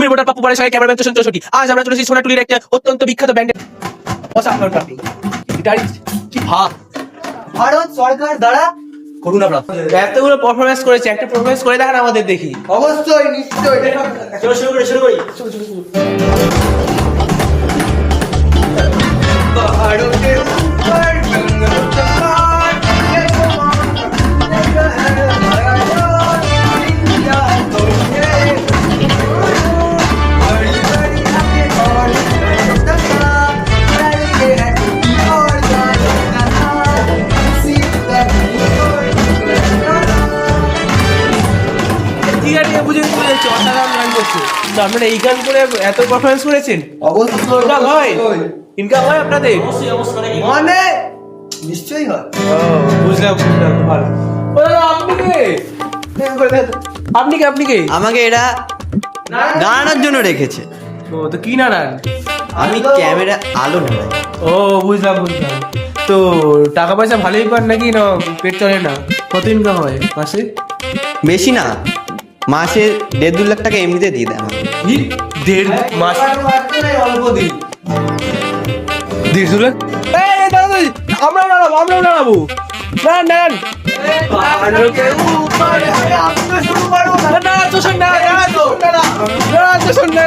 Reporter Pappu পারের সঙ্গে cameraman তোষণ চৌষট্টি। আজ আমরা চলেছি সোনাটুলির একটা অত্যন্ত বিখ্যাত ব্যান্ডের অসাধারণ প্রাপ্তি গিটারিস্ট কি ভাব। ভারত সরকার দ্বারা করুণা প্রাপ্ত এতগুলো পারফরমেন্স করেছে, একটা পারফরমেন্স করে দেখান আমাদের দেখি। অবশ্যই নিশ্চয়ই চলো শুরু করি ভারতের উপর গঙ্গোত্তর ইন্ডিয়া তোরে বড়ি বড়ি আগে और तका करके है और जाना सीधा ঠিক আছে বুঝে যাচ্ছে, অসাধারণ গান করছে। তো আপনারা এই গান করে এত পারফরমেন্স করেছেন, অবশ্যই ইনকাম হয়? ইনকাম হয় আপনাদের? মানে নিশ্চয়ই হয়। বুঝলাম ভালো। ও দাদা আপনি কে? আপনি কে? আমাকে এরা গানানোর জন্য রেখেছে। ও তো কি নানান? আমি ক্যামেরা আলো নাড়াই। ও বুঝলাম। তো টাকা পয়সা ভালোই পান নাকি না পেট চলে না? কত ইনকাম হয় মাসে? বেশি না, মাসে 1.5-2 লাখ টাকা এমনিতে দিয়ে দেয় আমাকে। কি? দেড় মাস? অল্প দিন 1.5 লাখ? এই দাদা আমরাও নাড়াবো নাড়ান। ভারতের উপর আপনি শুরু করো না তো শোন না